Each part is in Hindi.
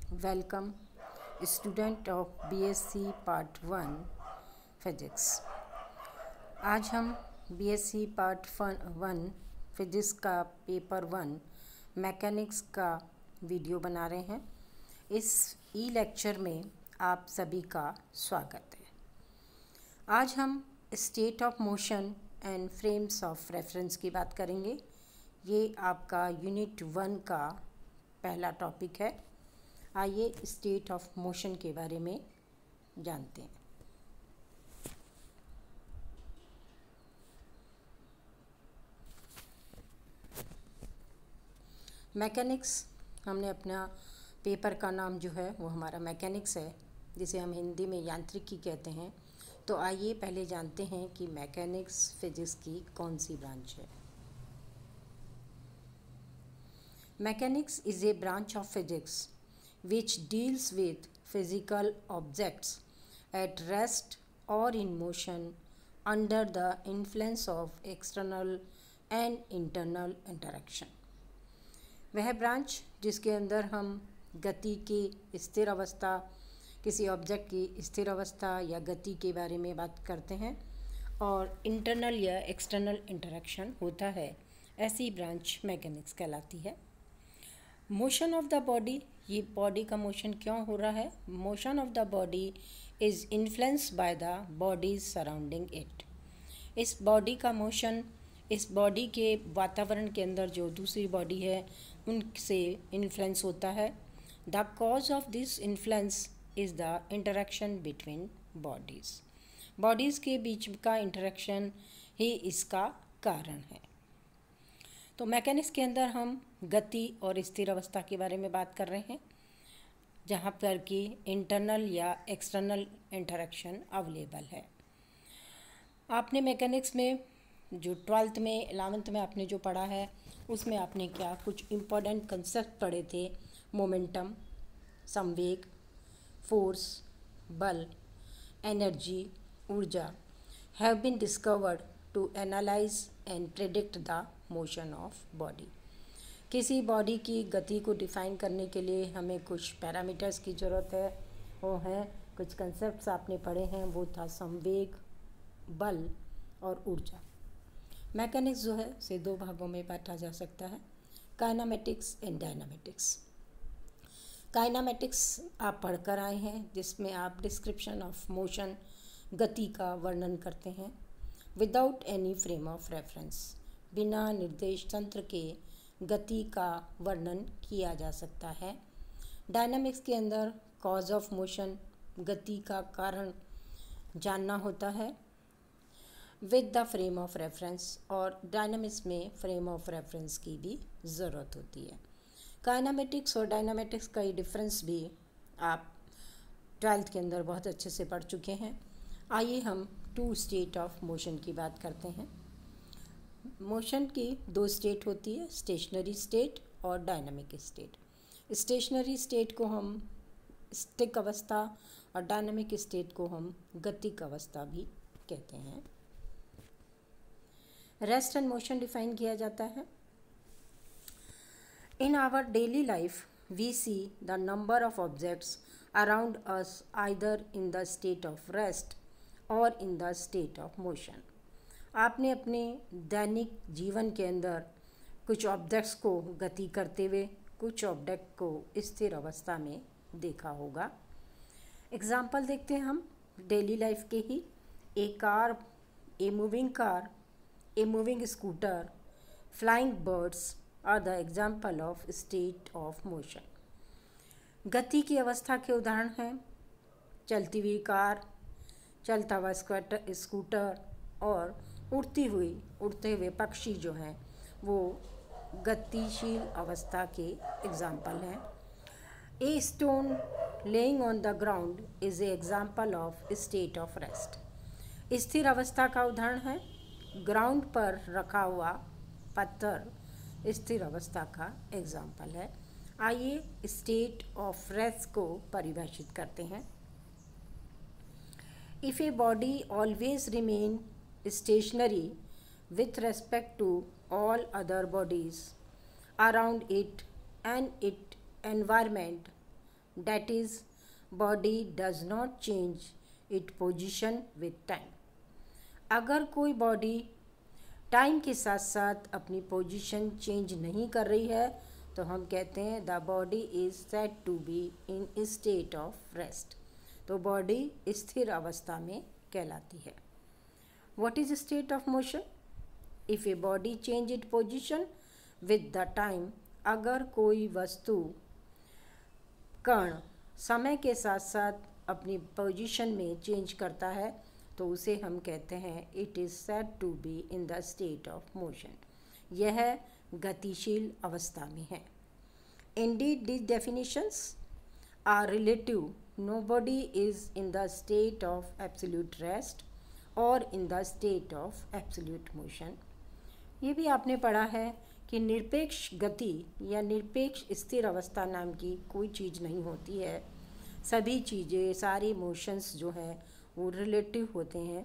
Welcome, student of BSc Part 1 physics. आज हम BSc Part 1 फिजिक्स का पेपर 1 मैकेनिक्स का वीडियो बना रहे हैं। इस ई लेक्चर में आप सभी का स्वागत है। आज हम state of motion and frames of reference की बात करेंगे। ये आपका यूनिट 1 का पहला टॉपिक है। आइए स्टेट ऑफ मोशन के बारे में जानते हैं। मैकेनिक्स, हमने अपना पेपर का नाम जो है वो हमारा मैकेनिक्स है, जिसे हम हिंदी में यांत्रिकी कहते हैं। तो आइए पहले जानते हैं कि मैकेनिक्स फिजिक्स की कौन सी ब्रांच है। Mechanics is a branch of physics which deals with physical objects at rest or in motion under the influence of external and internal interaction। वह ब्रांच जिसके अंदर हम गति की स्थिर अवस्था, किसी ऑब्जेक्ट की स्थिर अवस्था या गति के बारे में बात करते हैं और इंटरनल या एक्सटर्नल इंटरेक्शन होता है, ऐसी ब्रांच मैकेनिक्स कहलाती है। मोशन ऑफ द बॉडी, ये बॉडी का मोशन क्यों हो रहा है? Motion of the body is influenced by the bodies surrounding it. इस बॉडी का मोशन इस बॉडी के वातावरण के अंदर जो दूसरी बॉडी है उनसे इन्फ्लुएंस होता है। The cause of this influence is the interaction between bodies. Bodies के बीच का इंटरेक्शन ही इसका कारण है। तो मैकेनिक्स के अंदर हम गति और स्थिर अवस्था के बारे में बात कर रहे हैं, जहाँ पर कि इंटरनल या एक्सटर्नल इंटरेक्शन अवेलेबल है। आपने मैकेनिक्स में जो 12th में 11th में आपने जो पढ़ा है उसमें आपने क्या कुछ इम्पोर्टेंट कंसेप्ट पढ़े थे। मोमेंटम, संवेग, फोर्स, बल, एनर्जी, ऊर्जा have been discovered to analyse and predict the motion of body. किसी बॉडी की गति को डिफ़ाइन करने के लिए हमें कुछ पैरामीटर्स की ज़रूरत है। वो हैं कुछ कंसेप्ट्स आपने पढ़े हैं, वो था संवेग, बल और ऊर्जा। मैकेनिक्स जो है से दो भागों में बांटा जा सकता है, काइनेमेटिक्स एंड डायनामेटिक्स। काइनेमेटिक्स आप पढ़कर आए हैं, जिसमें आप डिस्क्रिप्शन ऑफ मोशन, गति का वर्णन करते हैं without any frame of reference. बिना निर्देश तंत्र के गति का वर्णन किया जा सकता है। डायनामिक्स के अंदर कॉज ऑफ मोशन, गति का कारण जानना होता है with the frame of reference, और डायनामिक्स में फ्रेम ऑफ रेफरेंस की भी ज़रूरत होती है। काइनेमेटिक्स और डायनामेटिक्स का ये डिफरेंस भी आप 12th के अंदर बहुत अच्छे से पढ़ चुके हैं। आइए हम 2 स्टेट ऑफ मोशन की बात करते हैं। मोशन की 2 स्टेट होती है, स्टेशनरी स्टेट और डायनामिक स्टेट। स्टेशनरी स्टेट को हम स्टिक अवस्था और डायनामिक स्टेट को हम गतिक अवस्था भी कहते हैं। रेस्ट एंड मोशन डिफाइन किया जाता है। In our daily life we see the number of objects around us either in the state of rest और in the state of motion. आपने अपने दैनिक जीवन के अंदर कुछ ऑब्जेक्ट्स को गति करते हुए, कुछ ऑब्जेक्ट को स्थिर अवस्था में देखा होगा। एग्जाम्पल देखते हैं हम डेली लाइफ के ही। A car, a moving scooter, flying birds are the example of state of motion. गति की अवस्था के उदाहरण हैं चलती हुई कार, चलता हुआ स्कूटर और उड़ते हुए पक्षी जो हैं वो गतिशील अवस्था के एग्जाम्पल हैं। ए stone laying on the ground is a example of state of rest. स्थिर अवस्था का उदाहरण है ग्राउंड पर रखा हुआ पत्थर स्थिर अवस्था का एग्जाम्पल है। आइए स्टेट ऑफ रेस्ट को परिभाषित करते हैं। If a body always remain stationary with respect to all other bodies around it and its environment, that is, body does not change its position with time. अगर कोई बॉडी टाइम के साथ साथ अपनी पोजीशन चेंज नहीं कर रही है तो हम कहते हैं the body is said to be in state of rest. तो बॉडी स्थिर अवस्था में कहलाती है. What is state of motion? If a body change it position with the time, अगर कोई वस्तु कण समय के साथ साथ अपनी पोजीशन में चेंज करता है तो उसे हम कहते हैं it is said to be in the state of motion. यह गतिशील अवस्था में है. Indeed these definitions are relative. Nobody is in the state of absolute rest or in the state of absolute motion. ये भी आपने पढ़ा है कि निरपेक्ष गति या निरपेक्ष स्थिर अवस्था नाम की कोई चीज़ नहीं होती है. सभी चीज़ें, सारे मोशंस जो हैं वो रिलेटिव होते हैं.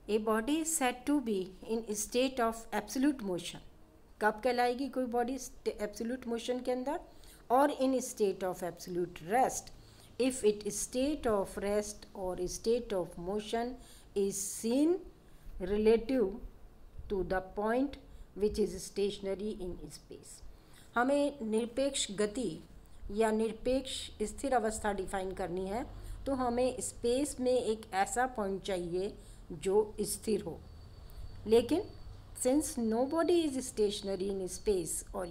A body is said to be in state of absolute motion. कब कहलाएगी कोई बॉडी एब्सोल्यूट मोशन के अंदर? और in state of absolute rest if it state of rest और state of motion is seen relative to the point which is stationary in space. हमें निरपेक्ष गति या निरपेक्ष स्थिर अवस्था डिफाइन करनी है तो हमें स्पेस में एक ऐसा पॉइंट चाहिए जो स्थिर हो. लेकिन since no body is stationary in space और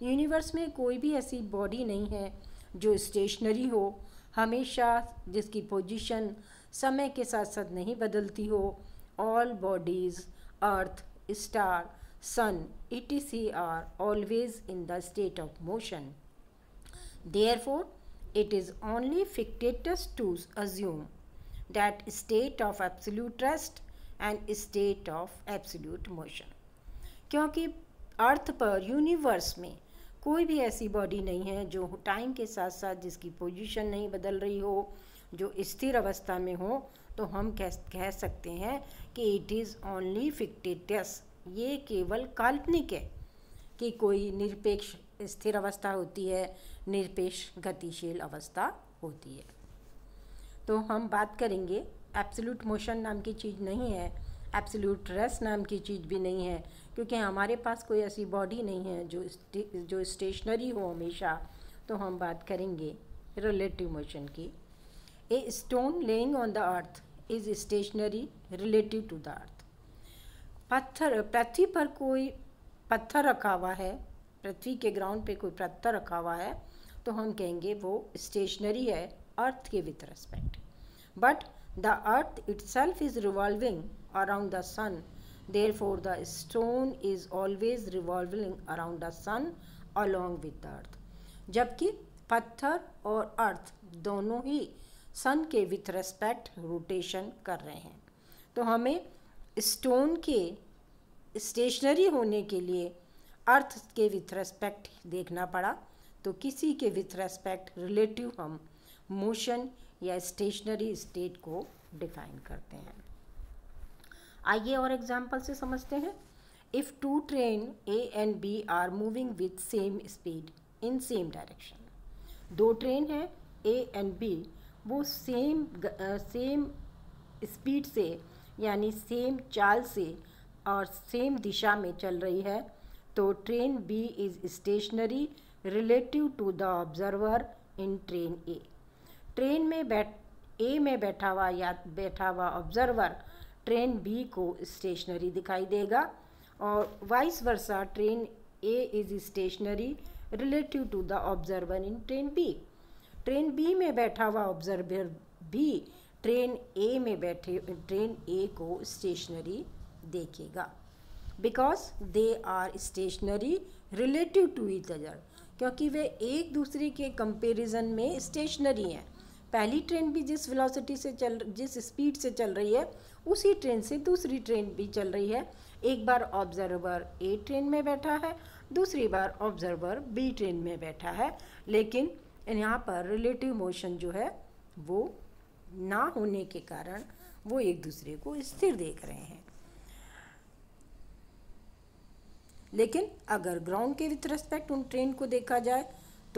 यूनिवर्स में कोई भी ऐसी बॉडी नहीं है जो स्टेशनरी हो, हमेशा जिसकी पोजीशन समय के साथ साथ नहीं बदलती हो. All bodies, earth, star, sun etc are always in the state of motion. Therefore, it is only fictitious to assume that state of absolute rest and state of absolute motion. क्योंकि अर्थ पर, यूनिवर्स में कोई भी ऐसी बॉडी नहीं है जो टाइम के साथ साथ जिसकी पोजीशन नहीं बदल रही हो, जो स्थिर अवस्था में हो, तो हम कह सकते हैं कि इट इज़ ओनली फिक्टिटियस. ये केवल काल्पनिक है कि कोई निरपेक्ष स्थिर अवस्था होती है, निरपेक्ष गतिशील अवस्था होती है. तो हम बात करेंगे एब्सोल्यूट मोशन नाम की चीज़ नहीं है, एब्सोल्यूट रेस्ट नाम की चीज़ भी नहीं है, क्योंकि हमारे पास कोई ऐसी बॉडी नहीं है जो स्टेशनरी हो हमेशा. तो हम बात करेंगे रिलेटिव मोशन की. A stone laying on the earth is stationary relative to the earth. पृथ्वी पर कोई पत्थर रखा हुआ है, पृथ्वी के ग्राउंड पे कोई पत्थर रखा हुआ है तो हम कहेंगे वो स्टेशनरी है अर्थ के with respect. But the earth itself is revolving around the sun, therefore the stone is always revolving around the sun along with the earth. जबकि पत्थर और अर्थ दोनों ही सन के विथ रेस्पेक्ट रोटेशन कर रहे हैं. तो हमें स्टोन के स्टेशनरी होने के लिए अर्थ के विथ रेस्पेक्ट देखना पड़ा, तो किसी के विथ रेस्पेक्ट रिलेटिव हम मोशन या स्टेशनरी स्टेट को डिफाइन करते हैं. आइए और एग्जांपल से समझते हैं. If two train A and B are moving with same speed in same direction. दो ट्रेन हैं ए एंड बी, वो सेम स्पीड से यानी सेम चाल से और सेम दिशा में चल रही है, तो train B is stationary relative to the observer in train A. Train में ए में बैठा हुआ ऑब्जर्वर ट्रेन बी को स्टेशनरी दिखाई देगा, और vice versa train A is stationary relative to the observer in train B. Train B में बैठा हुआ ऑब्जर्वर भी ट्रेन ए में बैठे ट्रेन ए को स्टेशनरी देखेगा, because they are stationary relative to each other. क्योंकि वे एक दूसरे के कंपैरिजन में स्टेशनरी हैं. पहली ट्रेन भी जिस वेलोसिटी से जिस स्पीड से चल रही है उसी ट्रेन से दूसरी ट्रेन भी चल रही है. एक बार ऑब्जर्वर ए ट्रेन में बैठा है, दूसरी बार ऑब्जर्वर बी ट्रेन में बैठा है, लेकिन यहाँ पर रिलेटिव मोशन जो है वो ना होने के कारण वो एक दूसरे को स्थिर देख रहे हैं. लेकिन अगर ग्राउंड के विथ रेस्पेक्ट उन ट्रेन को देखा जाए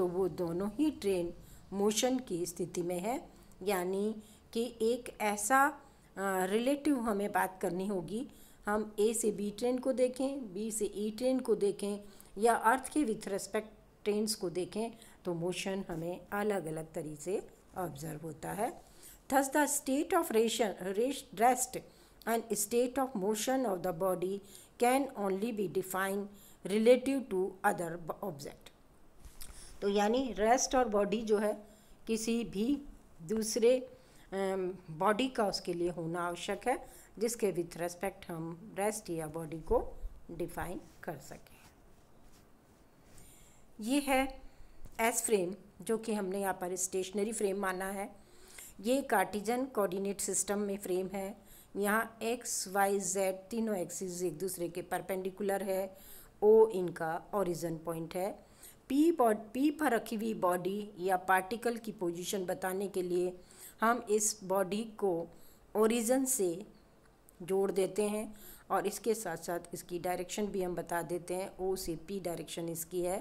तो वो दोनों ही ट्रेन मोशन की स्थिति में है, यानी कि एक ऐसा रिलेटिव हमें बात करनी होगी। हम ए से बी ट्रेन को देखें, बी से ई ट्रेन को देखें या अर्थ के विथ रेस्पेक्ट ट्रेन्स को देखें तो मोशन हमें अलग अलग तरीके से ऑब्जर्व होता है। Thus the state of rest and state of motion of the body can only be defined relative to other object. तो यानी रेस्ट और बॉडी जो है किसी भी दूसरे बॉडी का उसके लिए होना आवश्यक है, जिसके विथ रेस्पेक्ट हम रेस्ट या बॉडी को डिफाइन कर सकें। ये है एस फ्रेम, जो कि हमने यहाँ पर स्टेशनरी फ्रेम माना है। ये कार्टिजन कोऑर्डिनेट सिस्टम में फ्रेम है। यहाँ एक्स वाई जेड तीनों एक्सिस एक दूसरे के परपेंडिकुलर है। ओ इनका ओरिजिन पॉइंट है। पी पर रखी हुई बॉडी या पार्टिकल की पोजीशन बताने के लिए हम इस बॉडी को ओरिजिन से जोड़ देते हैं और इसके साथ साथ इसकी डायरेक्शन भी हम बता देते हैं। ओ से पी डायरेक्शन इसकी है,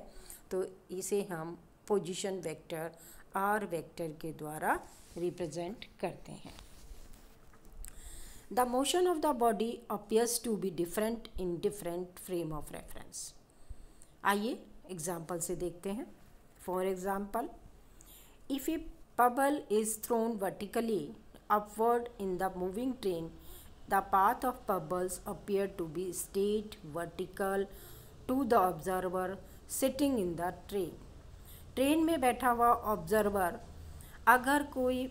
तो इसे हम पोजीशन वेक्टर आर वेक्टर के द्वारा रिप्रेजेंट करते हैं। The motion of the body appears to be different in different frame of reference. आइए एग्जाम्पल से देखते हैं। For example, if a pebble is thrown vertically upward in the moving train, the path of pebbles appear to be straight vertical to the observer sitting in the train. Train में बैठा हुआ ऑब्जर्वर अगर कोई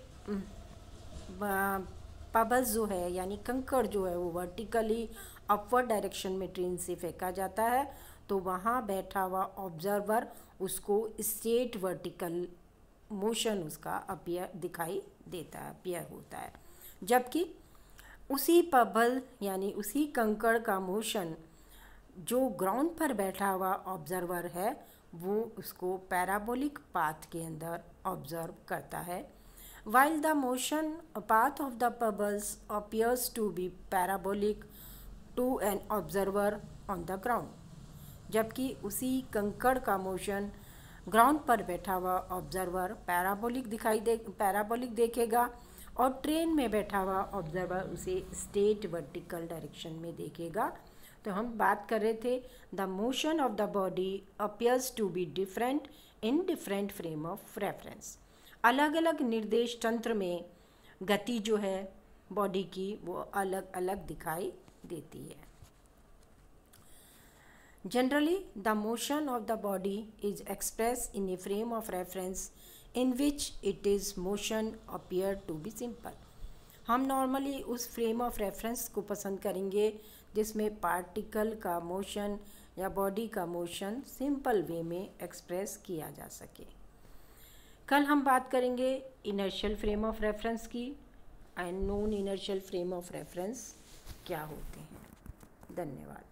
पबल्स जो है यानी कंकड़ जो है वो वर्टिकली अपवर्ड डायरेक्शन में ट्रेन से फेंका जाता है, तो वहाँ बैठा हुआ ऑब्जर्वर उसको स्ट्रेट वर्टिकल मोशन उसका अपीयर दिखाई देता है, अपीयर होता है। जबकि उसी पबल यानी उसी कंकड़ का मोशन जो ग्राउंड पर बैठा हुआ ऑब्जर्वर है वो उसको पैराबोलिक पाथ के अंदर ऑब्जर्व करता है। While the motion path of the pebbles appears to be parabolic to an observer on the ground, जबकि उसी कंकड़ का मोशन ग्राउंड पर बैठा हुआ ऑब्जर्वर पैराबोलिक देखेगा और ट्रेन में बैठा हुआ ऑब्जर्वर उसे स्ट्रेट वर्टिकल डायरेक्शन में देखेगा। तो हम बात कर रहे थे the motion of the body appears to be different in different frame of reference. अलग अलग निर्देश तंत्र में गति जो है बॉडी की वो अलग अलग दिखाई देती है। Generally, the motion of the body is expressed in a frame of reference in which its motion appear to be simple. हम नॉर्मली उस फ्रेम ऑफ रेफरेंस को पसंद करेंगे जिसमें पार्टिकल का मोशन या बॉडी का मोशन सिंपल वे में एक्सप्रेस किया जा सके। कल हम बात करेंगे इनर्शियल फ्रेम ऑफ रेफरेंस की and non inertial frame of reference क्या होते हैं। धन्यवाद।